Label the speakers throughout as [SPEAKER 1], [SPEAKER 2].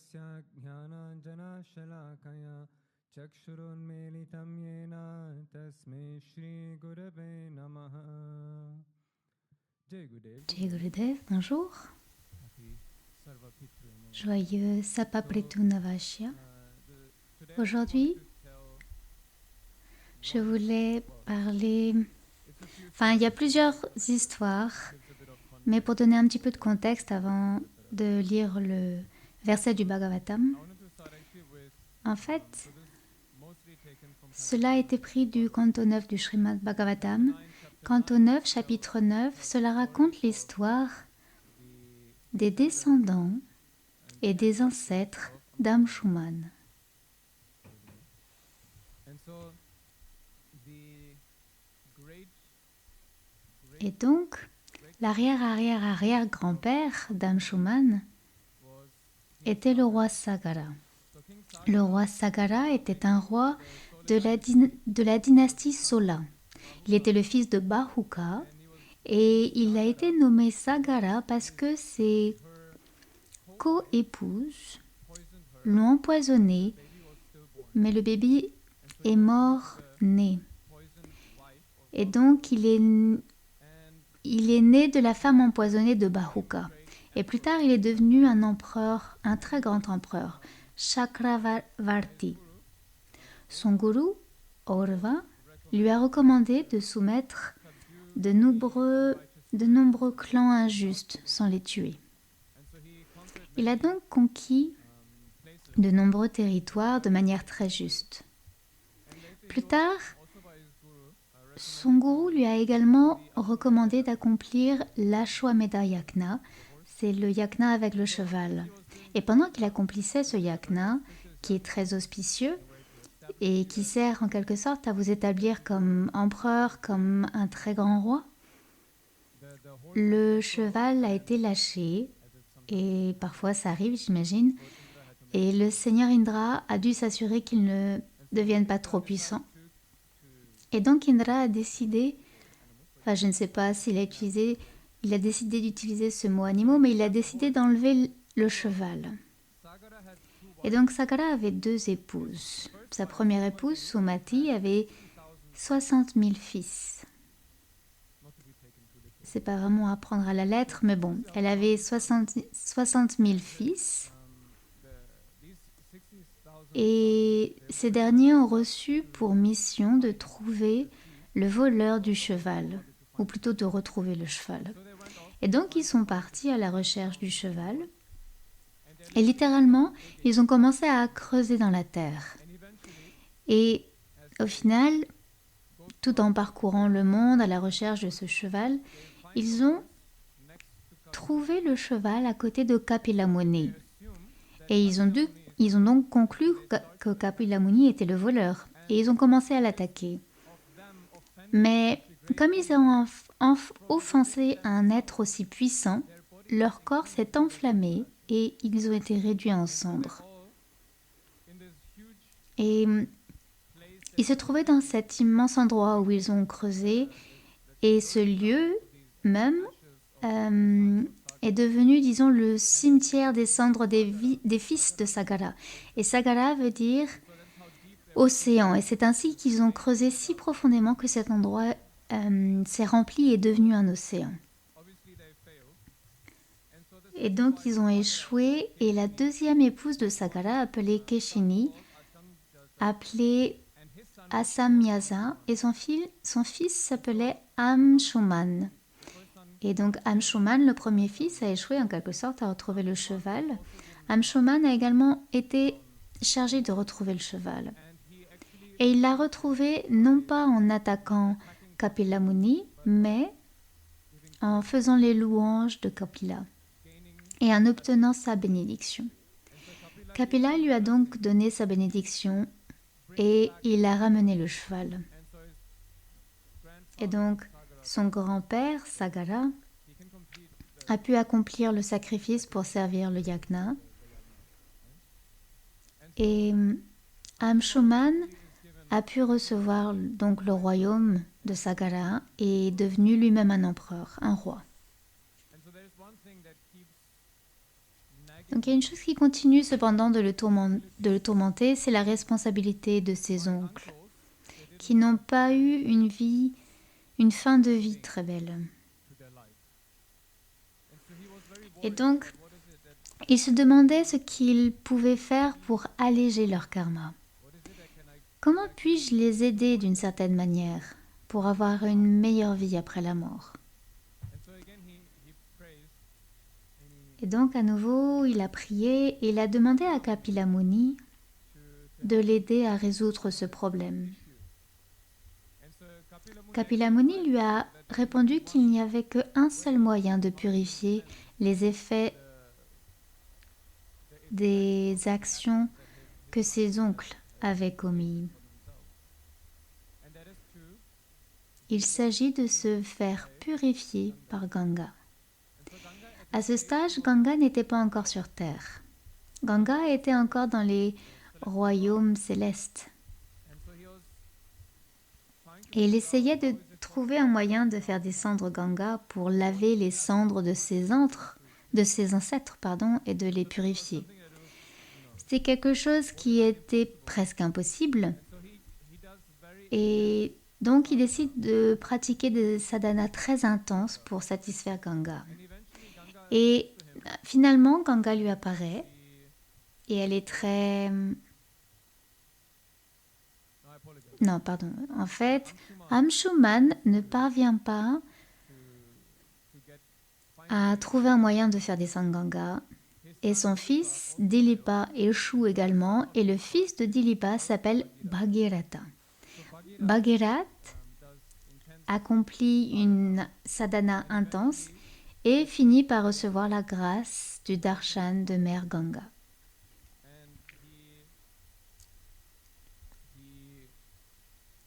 [SPEAKER 1] Tasya Jnana Shalakaya Chakshurunmilitam Yena Tasmai Shri Gurave Namaha. Jai Gurudev.
[SPEAKER 2] Jai Gurudev, bonjour.
[SPEAKER 1] Happy Sarva Pitru Namaha.
[SPEAKER 2] Joyeux Sapapritu Navashya. Aujourd'hui, je voulais parler... Enfin, il y a plusieurs histoires, mais pour donner un petit peu de contexte avant de lire le verset du Bhagavatam, en fait, cela a été pris du canto 9 du Srimad Bhagavatam. Canto 9, chapitre 9, cela raconte l'histoire des descendants et des ancêtres d'Amshuman. Et donc, l'arrière-arrière-arrière-grand-père d'Amshuman était le roi Sagara. Le roi Sagara était un roi de la dynastie Sola. Il était le fils de Bahuka et il a été nommé Sagara parce que ses co-épouses l'ont empoisonné, mais le bébé est mort né. Et donc il est né de la femme empoisonnée de Bahuka. Et plus tard, il est devenu un empereur, un très grand empereur, Chakravarti. Son gourou, Aurva, lui a recommandé de soumettre de nombreux clans injustes sans les tuer. Il a donc conquis de nombreux territoires de manière très juste. Plus tard, son gourou lui a également recommandé d'accomplir l'Ashwamedha Yajna, c'est le yajna avec le cheval. Et pendant qu'il accomplissait ce yajna, qui est très auspicieux et qui sert en quelque sorte à vous établir comme empereur, comme un très grand roi, le cheval a été lâché, et parfois ça arrive, j'imagine, et le seigneur Indra a dû s'assurer qu'il ne devienne pas trop puissant. Et donc Indra a décidé, enfin je ne sais pas s'il a décidé d'utiliser ce mot animaux, mais il a décidé d'enlever le cheval. Et donc Sagara avait 2 épouses. Sa première épouse, Sumati, avait 60 000 fils. C'est pas vraiment à prendre à la lettre, mais bon, elle avait 60 000 fils. Et ces derniers ont reçu pour mission de trouver le voleur du cheval, ou plutôt de retrouver le cheval. Et donc ils sont partis à la recherche du cheval, et littéralement, ils ont commencé à creuser dans la terre. Et au final, tout en parcourant le monde à la recherche de ce cheval, ils ont trouvé le cheval à côté de Kapila Muni. Et ils ont donc conclu que Kapila Muni était le voleur. Et ils ont commencé à l'attaquer. Mais comme ils ont offensé un être aussi puissant, leur corps s'est enflammé et ils ont été réduits en cendres. Et ils se trouvaient dans cet immense endroit où ils ont creusé, et ce lieu même est devenu, disons, le cimetière des cendres des fils de Sagara. Et Sagara veut dire océan, et c'est ainsi qu'ils ont creusé si profondément que cet endroit s'est rempli et est devenu un océan. Et donc ils ont échoué, et la deuxième épouse de Sagara, appelée Keshini, appelée Asamyasa, et son fils s'appelait Amshuman. Et donc Amshuman, le premier fils, a échoué en quelque sorte à retrouver le cheval. Amshuman a également été chargé de retrouver le cheval. Et il l'a retrouvé non pas en attaquant Kapila Muni, mais en faisant les louanges de Kapila et en obtenant sa bénédiction. Kapila lui a donc donné sa bénédiction et il a ramené le cheval. Et donc, son grand-père, Sagara, a pu accomplir le sacrifice pour servir le yajna. Et Amshuman a pu recevoir donc le royaume de Sagara et est devenu lui-même un empereur, un roi. Donc il y a une chose qui continue cependant de le tourmenter, c'est la responsabilité de ses oncles, qui n'ont pas eu une fin de vie très belle. Et donc, il se demandait ce qu'il pouvait faire pour alléger leur karma. Comment puis-je les aider d'une certaine manière pour avoir une meilleure vie après la mort? Et donc à nouveau, il a prié et il a demandé à Kapila Muni de l'aider à résoudre ce problème. Kapila Muni lui a répondu qu'il n'y avait qu'un seul moyen de purifier les effets des actions que ses oncles avaient commis. Il s'agit de se faire purifier par Ganga. À ce stage, Ganga n'était pas encore sur terre. Ganga était encore dans les royaumes célestes. Et il essayait de trouver un moyen de faire descendre Ganga pour laver les cendres de ses ancêtres, et de les purifier. C'était quelque chose qui était presque impossible. Et donc il décide de pratiquer des sadhanas très intenses pour satisfaire Ganga. Et finalement, Ganga lui apparaît et elle est très... Non, pardon. En fait, Amshuman ne parvient pas à trouver un moyen de faire descendre Ganga. Et son fils, Dilipa, échoue également. Et le fils de Dilipa s'appelle Bhagirata. Bhagirat accomplit une sadhana intense et finit par recevoir la grâce du darshan de Mère Ganga.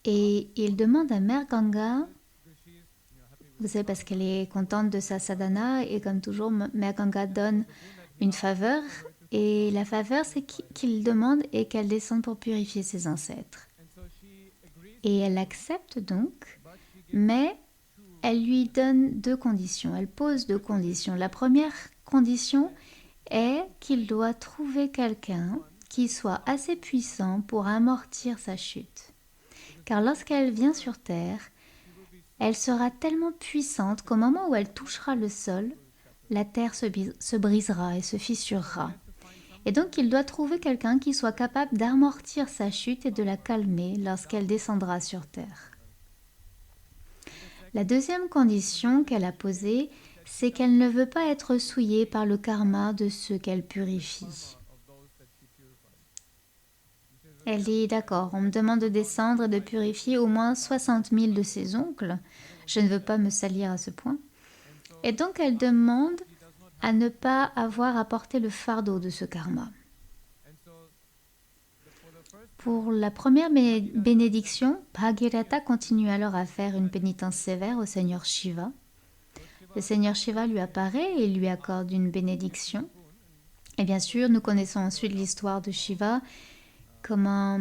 [SPEAKER 2] Et il demande à Mère Ganga, vous savez, parce qu'elle est contente de sa sadhana, et comme toujours, Mère Ganga donne une faveur, et la faveur, c'est qu'il demande et qu'elle descende pour purifier ses ancêtres. Et elle accepte donc, mais elle lui donne deux conditions, elle pose deux conditions. La première condition est qu'il doit trouver quelqu'un qui soit assez puissant pour amortir sa chute. Car lorsqu'elle vient sur terre, elle sera tellement puissante qu'au moment où elle touchera le sol, la terre se brisera et se fissurera. Et donc il doit trouver quelqu'un qui soit capable d'amortir sa chute et de la calmer lorsqu'elle descendra sur terre. La deuxième condition qu'elle a posée, c'est qu'elle ne veut pas être souillée par le karma de ceux qu'elle purifie. Elle dit, d'accord, on me demande de descendre et de purifier au moins 60 000 de ses oncles. Je ne veux pas me salir à ce point. Et donc elle demande à ne pas avoir à porter le fardeau de ce karma. Pour la première bénédiction, Bhagirata continue alors à faire une pénitence sévère au Seigneur Shiva. Le Seigneur Shiva lui apparaît et lui accorde une bénédiction. Et bien sûr, nous connaissons ensuite l'histoire de Shiva, comment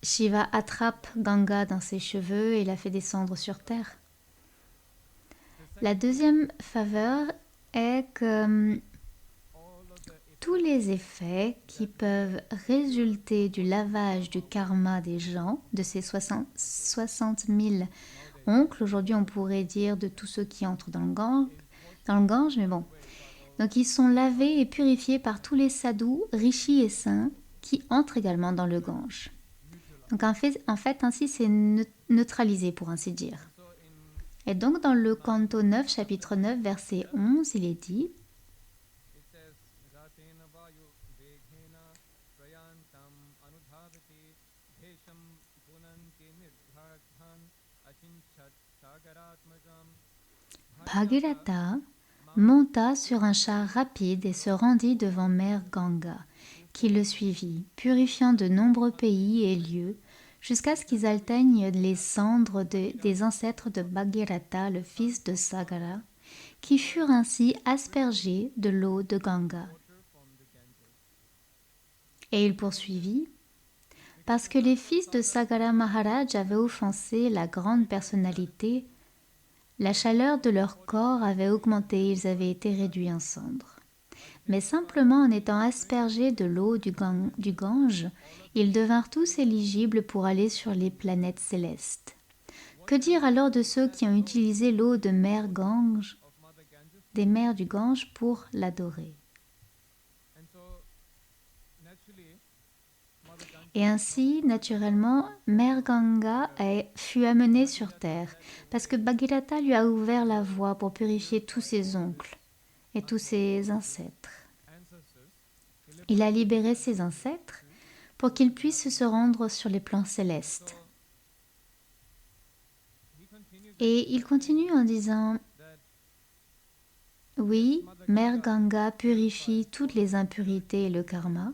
[SPEAKER 2] Shiva attrape Ganga dans ses cheveux et la fait descendre sur terre. La deuxième faveur est que tous les effets qui peuvent résulter du lavage du karma des gens, de ces 60 000 oncles, aujourd'hui on pourrait dire de tous ceux qui entrent dans le Gange, mais bon. Donc ils sont lavés et purifiés par tous les sadhus, rishis et saints qui entrent également dans le Gange. Donc en fait ainsi c'est neutralisé pour ainsi dire. Et donc dans le canto 9, chapitre 9, verset 11, il est dit: Bhagirata monta sur un char rapide et se rendit devant Mère Ganga, qui le suivit, purifiant de nombreux pays et lieux, jusqu'à ce qu'ils atteignent les cendres des ancêtres de Bhagirata, le fils de Sagara, qui furent ainsi aspergés de l'eau de Ganga. Et il poursuivit: parce que les fils de Sagara Maharaj avaient offensé la grande personnalité, la chaleur de leur corps avait augmenté, ils avaient été réduits en cendres. mais simplement en étant aspergés de l'eau du Gange, ils devinrent tous éligibles pour aller sur les planètes célestes. Que dire alors de ceux qui ont utilisé l'eau de mer Gange, des mers du Gange pour l'adorer? Et ainsi, naturellement, Mère Ganga fut amenée sur terre, parce que Bhagirath lui a ouvert la voie pour purifier tous ses oncles et tous ses ancêtres. Il a libéré ses ancêtres pour qu'ils puissent se rendre sur les plans célestes. Et il continue en disant: oui, Mère Ganga purifie toutes les impurités et le karma,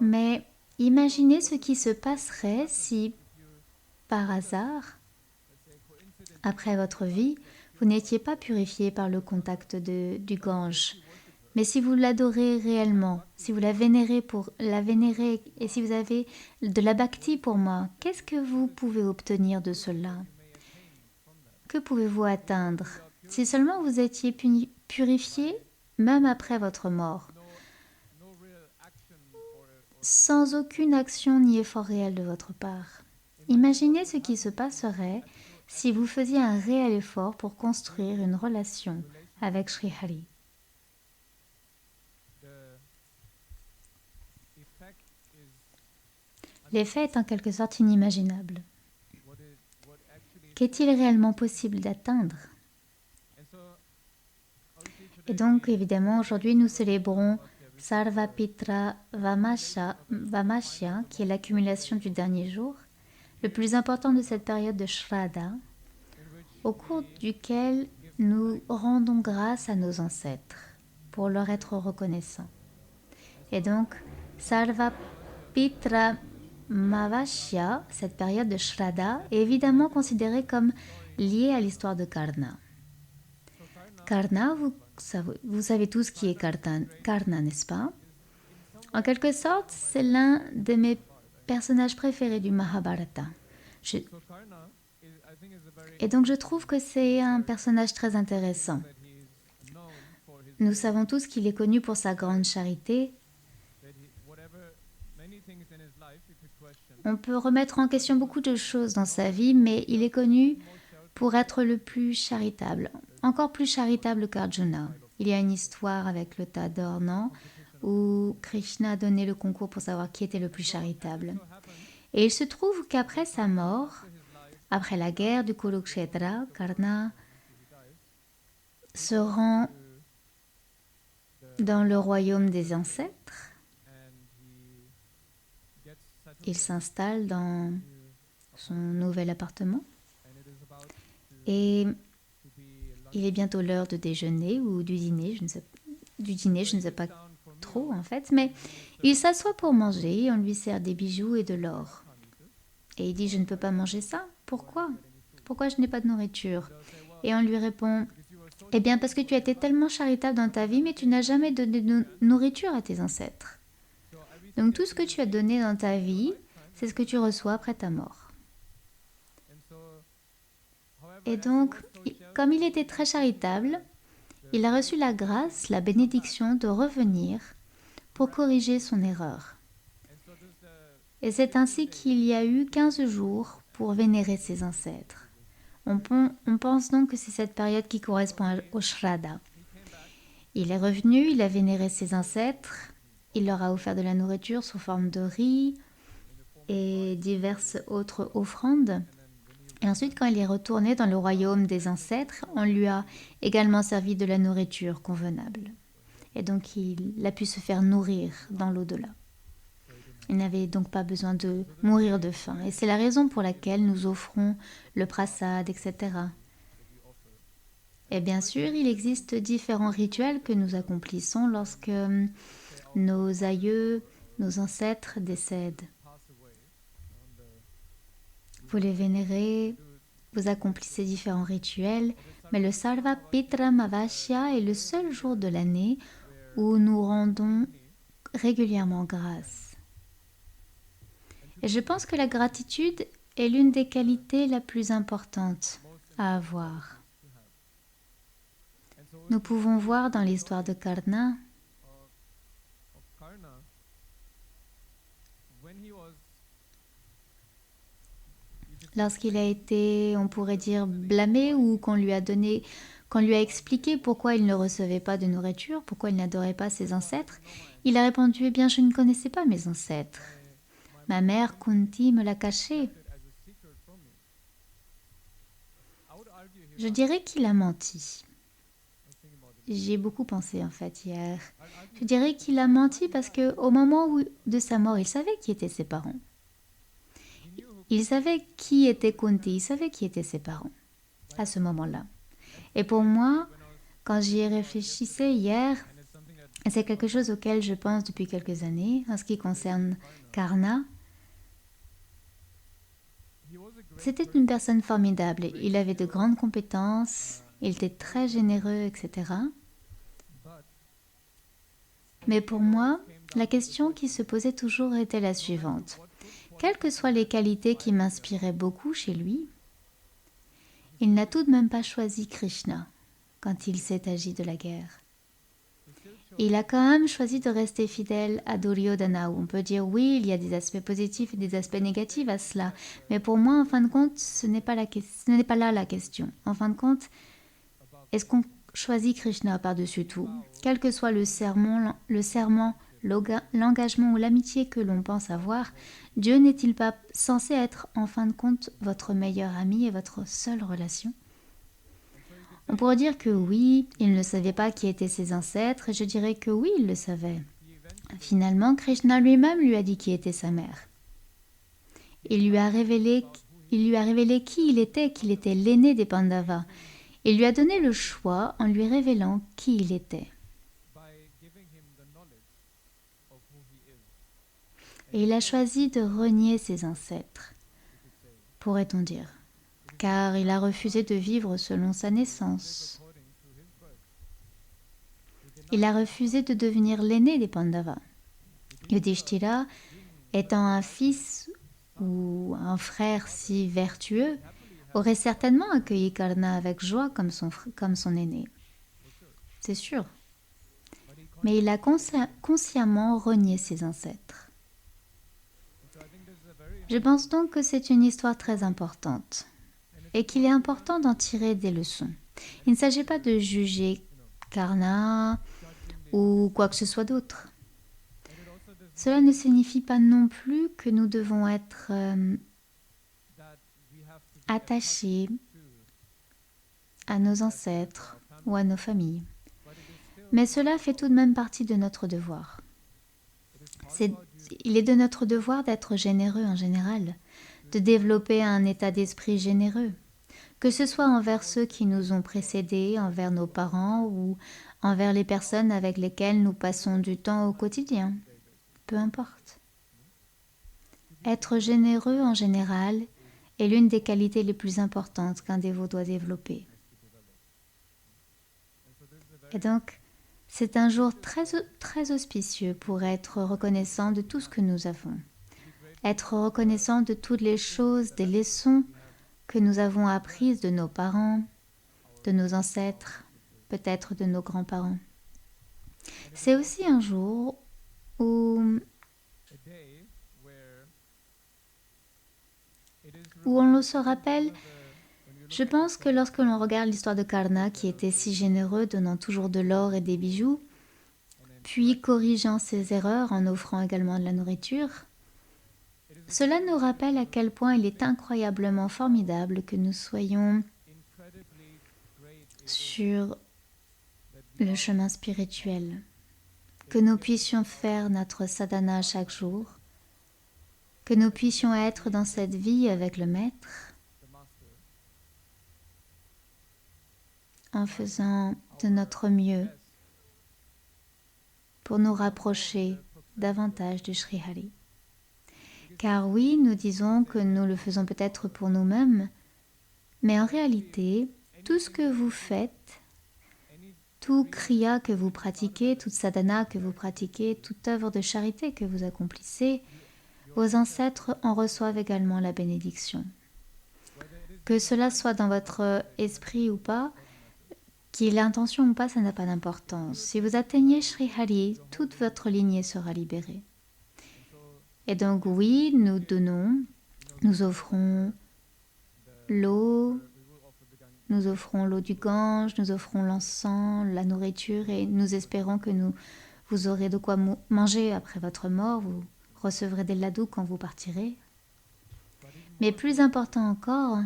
[SPEAKER 2] mais imaginez ce qui se passerait si, par hasard, après votre vie, vous n'étiez pas purifié par le contact du Gange. Mais si vous l'adorez réellement, si vous la vénérez et si vous avez de la bhakti pour moi, qu'est-ce que vous pouvez obtenir de cela? Que pouvez-vous atteindre si seulement vous étiez purifié même après votre mort, sans aucune action ni effort réel de votre part? Imaginez ce qui se passerait si vous faisiez un réel effort pour construire une relation avec Sri Hari. L'effet est en quelque sorte inimaginable. Qu'est-il réellement possible d'atteindre? Et donc, évidemment, aujourd'hui, nous célébrons Sarvapitra Vamashya, qui est l'accumulation du dernier jour, le plus important de cette période de Shraddha, au cours duquel nous rendons grâce à nos ancêtres pour leur être reconnaissants. Et donc, Sarvapitra Mavashya, cette période de Shraddha, est évidemment considérée comme liée à l'histoire de Karna. Karna, vous savez tous qui est Karna, n'est-ce pas? En quelque sorte, c'est l'un de mes personnages préférés du Mahabharata. Et donc je trouve que c'est un personnage très intéressant. Nous savons tous qu'il est connu pour sa grande charité. On peut remettre en question beaucoup de choses dans sa vie, mais il est connu pour être le plus charitable, encore plus charitable qu'Arjuna. Il y a une histoire avec le tas d'ornans où Krishna a donné le concours pour savoir qui était le plus charitable. Et il se trouve qu'après sa mort, après la guerre du Kurukshetra, Karna se rend dans le royaume des ancêtres. Il s'installe dans son nouvel appartement et il est bientôt l'heure de déjeuner ou du dîner, je ne sais pas trop en fait, mais il s'assoit pour manger et on lui sert des bijoux et de l'or. Et il dit: je ne peux pas manger ça. Pourquoi? Pourquoi je n'ai pas de nourriture? Et on lui répond: eh bien parce que tu as été tellement charitable dans ta vie, mais tu n'as jamais donné de nourriture à tes ancêtres. Donc tout ce que tu as donné dans ta vie, c'est ce que tu reçois après ta mort. Et donc, comme il était très charitable, il a reçu la grâce, la bénédiction de revenir pour corriger son erreur. Et c'est ainsi qu'il y a eu 15 jours pour vénérer ses ancêtres. On pense donc que c'est cette période qui correspond au Shraddha. Il est revenu, il a vénéré ses ancêtres, il leur a offert de la nourriture sous forme de riz et diverses autres offrandes. Et ensuite, quand il est retourné dans le royaume des ancêtres, on lui a également servi de la nourriture convenable. Et donc, il a pu se faire nourrir dans l'au-delà. Il n'avait donc pas besoin de mourir de faim. Et c'est la raison pour laquelle nous offrons le prasad, etc. Et bien sûr, il existe différents rituels que nous accomplissons lorsque nos aïeux, nos ancêtres décèdent. Vous les vénérez, vous accomplissez différents rituels, mais le Sarvapitra Mavashya est le seul jour de l'année où nous rendons régulièrement grâce. Et je pense que la gratitude est l'une des qualités la plus importantes à avoir. nous pouvons voir dans l'histoire de Karna lorsqu'il a été, on pourrait dire, blâmé ou qu'on lui a expliqué pourquoi il ne recevait pas de nourriture, pourquoi il n'adorait pas ses ancêtres, il a répondu, eh bien, je ne connaissais pas mes ancêtres. Ma mère Kunti me l'a caché. Je dirais qu'il a menti. J'y ai beaucoup pensé en fait hier. Je dirais qu'il a menti parce qu'au moment de sa mort, il savait qui étaient ses parents. Il savait qui était Kunti, il savait qui étaient ses parents à ce moment-là. Et pour moi, quand j'y réfléchissais hier, et c'est quelque chose auquel je pense depuis quelques années, en ce qui concerne Karna, c'était une personne formidable. Il avait de grandes compétences, il était très généreux, etc. Mais pour moi, la question qui se posait toujours était la suivante. Quelles que soient les qualités qui m'inspiraient beaucoup chez lui, il n'a tout de même pas choisi Krishna quand il s'est agi de la guerre. Il a quand même choisi de rester fidèle à Duryodhana. On peut dire oui, il y a des aspects positifs et des aspects négatifs à cela. Mais pour moi, en fin de compte, ce n'est pas là la question. En fin de compte, est-ce qu'on choisit Krishna par-dessus tout? Quel que soit le serment, l'engagement ou l'amitié que l'on pense avoir, Dieu n'est-il pas censé être, en fin de compte, votre meilleur ami et votre seule relation? On pourrait dire que oui, il ne savait pas qui étaient ses ancêtres, et je dirais que oui, il le savait. Finalement, Krishna lui-même lui a dit qui était sa mère. Il lui a révélé qui il était, qu'il était l'aîné des Pandavas. Il lui a donné le choix en lui révélant qui il était. Et il a choisi de renier ses ancêtres, pourrait-on dire, car il a refusé de vivre selon sa naissance. Il a refusé de devenir l'aîné des Pandavas. Yudhishthira, étant un fils ou un frère si vertueux, aurait certainement accueilli Karna avec joie comme son aîné. C'est sûr. Mais il a consciemment renié ses ancêtres. Je pense donc que c'est une histoire très importante et qu'il est important d'en tirer des leçons. Il ne s'agit pas de juger Karna ou quoi que ce soit d'autre. Cela ne signifie pas non plus que nous devons être attachés à nos ancêtres ou à nos familles. Mais cela fait tout de même partie de notre devoir. Il est de notre devoir d'être généreux en général, de développer un état d'esprit généreux, que ce soit envers ceux qui nous ont précédés, envers nos parents ou envers les personnes avec lesquelles nous passons du temps au quotidien. Peu importe. Être généreux en général est l'une des qualités les plus importantes qu'un dévot doit développer. Et donc, c'est un jour très, très auspicieux pour être reconnaissant de tout ce que nous avons. Être reconnaissant de toutes les choses, des leçons que nous avons apprises de nos parents, de nos ancêtres, peut-être de nos grands-parents. C'est aussi un jour où on se rappelle. Je pense que lorsque l'on regarde l'histoire de Karna, qui était si généreux, donnant toujours de l'or et des bijoux, puis corrigeant ses erreurs en offrant également de la nourriture, cela nous rappelle à quel point il est incroyablement formidable que nous soyons sur le chemin spirituel, que nous puissions faire notre sadhana chaque jour, que nous puissions être dans cette vie avec le Maître, en faisant de notre mieux pour nous rapprocher davantage de Sri Hari. Car oui, nous disons que nous le faisons peut-être pour nous-mêmes, mais en réalité, tout ce que vous faites, tout kriya que vous pratiquez, toute sadhana que vous pratiquez, toute œuvre de charité que vous accomplissez, vos ancêtres en reçoivent également la bénédiction. Que cela soit dans votre esprit ou pas, Qu'il ait l'intention ou pas, ça n'a pas d'importance. Si vous atteignez Sri Hari, toute votre lignée sera libérée. Et donc oui, nous donnons, nous offrons l'eau, nous offrons l'eau du Gange, nous offrons l'encens, la nourriture et nous espérons que vous aurez de quoi manger après votre mort, vous recevrez des ladous quand vous partirez. Mais plus important encore,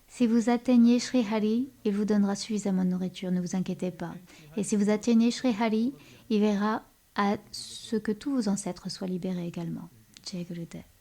[SPEAKER 2] si vous atteignez Sri Hari, il vous donnera suffisamment de nourriture, ne vous inquiétez pas. Et si vous atteignez Sri Hari, il verra à ce que tous vos ancêtres soient libérés également. Jai Gurudev.